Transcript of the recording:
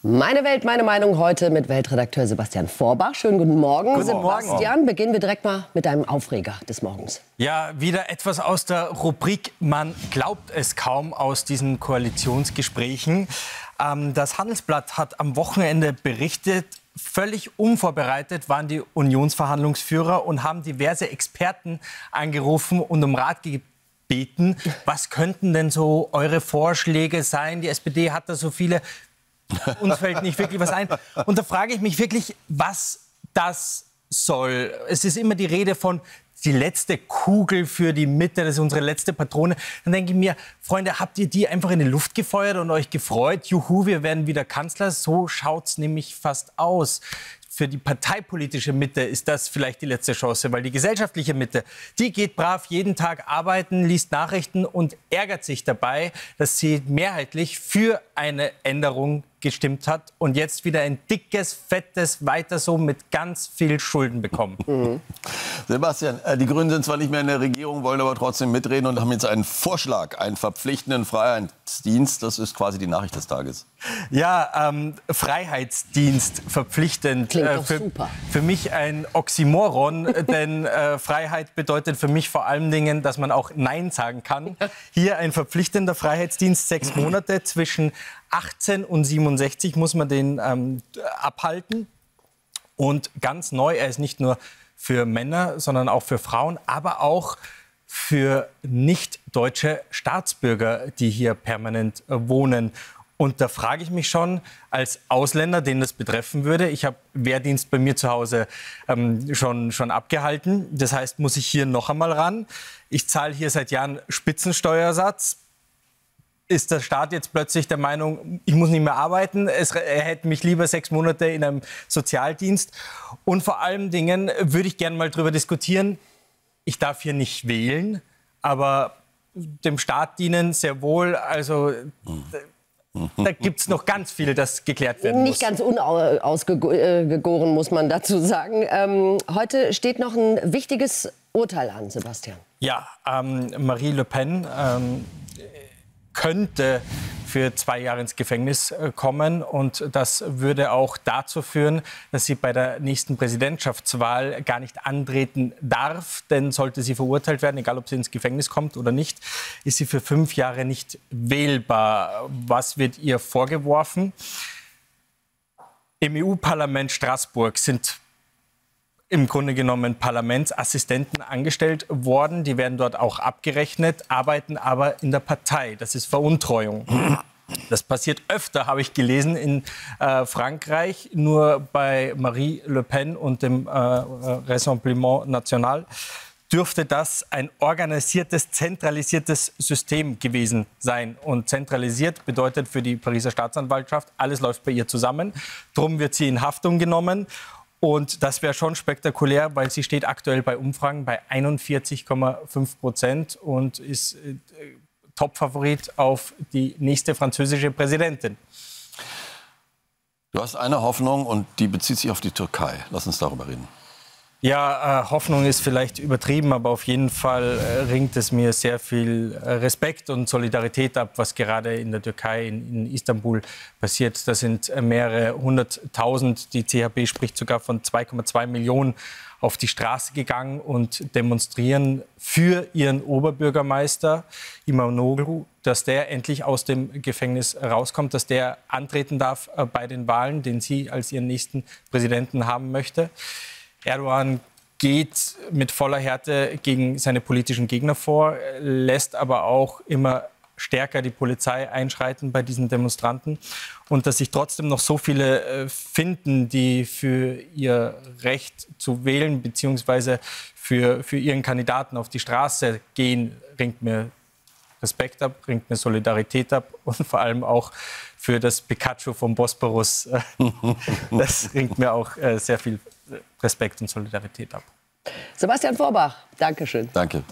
Meine Welt, meine Meinung heute mit Weltredakteur Sebastian Vorbach. Schönen guten Morgen, Guten Morgen. Sebastian. Beginnen wir direkt mal mit deinem Aufreger des Morgens. Ja, wieder etwas aus der Rubrik Man glaubt es kaum aus diesen Koalitionsgesprächen. Das Handelsblatt hat am Wochenende berichtet, völlig unvorbereitet waren die Unionsverhandlungsführer und haben diverse Experten angerufen und um Rat gebeten. Was könnten denn so eure Vorschläge sein? Die SPD hat da so viele. Uns fällt nicht wirklich was ein. Und da frage ich mich wirklich, was das soll. Es ist immer die Rede von die letzte Kugel für die Mitte, das ist unsere letzte Patrone. Dann denke ich mir, Freunde, habt ihr die einfach in die Luft gefeuert und euch gefreut? Juhu, wir werden wieder Kanzler. So schaut's nämlich fast aus. Für die parteipolitische Mitte ist das vielleicht die letzte Chance, weil die gesellschaftliche Mitte, die geht brav jeden Tag arbeiten, liest Nachrichten und ärgert sich dabei, dass sie mehrheitlich für eine Änderung gestimmt hat und jetzt wieder ein dickes, fettes Weiter so mit ganz viel Schulden bekommen. Sebastian, die Grünen sind zwar nicht mehr in der Regierung, wollen aber trotzdem mitreden und haben jetzt einen Vorschlag, einen verpflichtenden Freiheitsdienst. Das ist quasi die Nachricht des Tages. Ja, Freiheitsdienst verpflichtend. Klingt doch super. Für mich ein Oxymoron, denn Freiheit bedeutet für mich vor allen Dingen, dass man auch Nein sagen kann. Hier ein verpflichtender Freiheitsdienst, 6 Monate, zwischen 18 und 67 muss man den abhalten. Und ganz neu, er ist nicht nur für Männer, sondern auch für Frauen, aber auch für nicht-deutsche Staatsbürger, die hier permanent wohnen. Und da frage ich mich schon, als Ausländer, den das betreffen würde, ich habe Wehrdienst bei mir zu Hause schon abgehalten. Das heißt, muss ich hier noch einmal ran. Ich zahle hier seit Jahren Spitzensteuersatz. Ist der Staat jetzt plötzlich der Meinung, ich muss nicht mehr arbeiten, er hätte mich lieber 6 Monate in einem Sozialdienst. Und vor allen Dingen würde ich gerne mal darüber diskutieren, ich darf hier nicht wählen, aber dem Staat dienen sehr wohl, also da gibt es noch ganz viel, das geklärt werden muss. Nicht ganz unausgegoren, muss man dazu sagen. Heute steht noch ein wichtiges Urteil an, Sebastian. Ja, Marie Le Pen könnte für 2 Jahre ins Gefängnis kommen. Und das würde auch dazu führen, dass sie bei der nächsten Präsidentschaftswahl gar nicht antreten darf. Denn sollte sie verurteilt werden, egal ob sie ins Gefängnis kommt oder nicht, ist sie für 5 Jahre nicht wählbar. Was wird ihr vorgeworfen? Im EU-Parlament Straßburg sind im Grunde genommen Parlamentsassistenten angestellt worden. Die werden dort auch abgerechnet, arbeiten aber in der Partei. Das ist Veruntreuung. Das passiert öfter, habe ich gelesen, in Frankreich. Nur bei Marie Le Pen und dem Rassemblement National dürfte das ein organisiertes, zentralisiertes System gewesen sein. Und zentralisiert bedeutet für die Pariser Staatsanwaltschaft, alles läuft bei ihr zusammen. Drum wird sie in Haftung genommen. Und das wäre schon spektakulär, weil sie steht aktuell bei Umfragen bei 41,5% und ist Topfavorit auf die nächste französische Präsidentin. Du hast eine Hoffnung und die bezieht sich auf die Türkei. Lass uns darüber reden. Ja, Hoffnung ist vielleicht übertrieben, aber auf jeden Fall ringt es mir sehr viel Respekt und Solidarität ab, was gerade in der Türkei, in Istanbul passiert. Das sind mehrere 100.000. Die CHP spricht sogar von 2,2 Millionen auf die Straße gegangen und demonstrieren für ihren Oberbürgermeister İmamoğlu, dass der endlich aus dem Gefängnis rauskommt, dass der antreten darf bei den Wahlen, den sie als ihren nächsten Präsidenten haben möchte. Erdogan geht mit voller Härte gegen seine politischen Gegner vor, lässt aber auch immer stärker die Polizei einschreiten bei diesen Demonstranten. Und dass sich trotzdem noch so viele finden, die für ihr Recht zu wählen bzw. für ihren Kandidaten auf die Straße gehen, ringt mir Respekt ab, ringt mir Solidarität ab und vor allem auch für das Pikachu vom Bosporus. Das ringt mir auch sehr viel Respekt und Solidarität ab. Sebastian Vorbach, Dankeschön. Danke.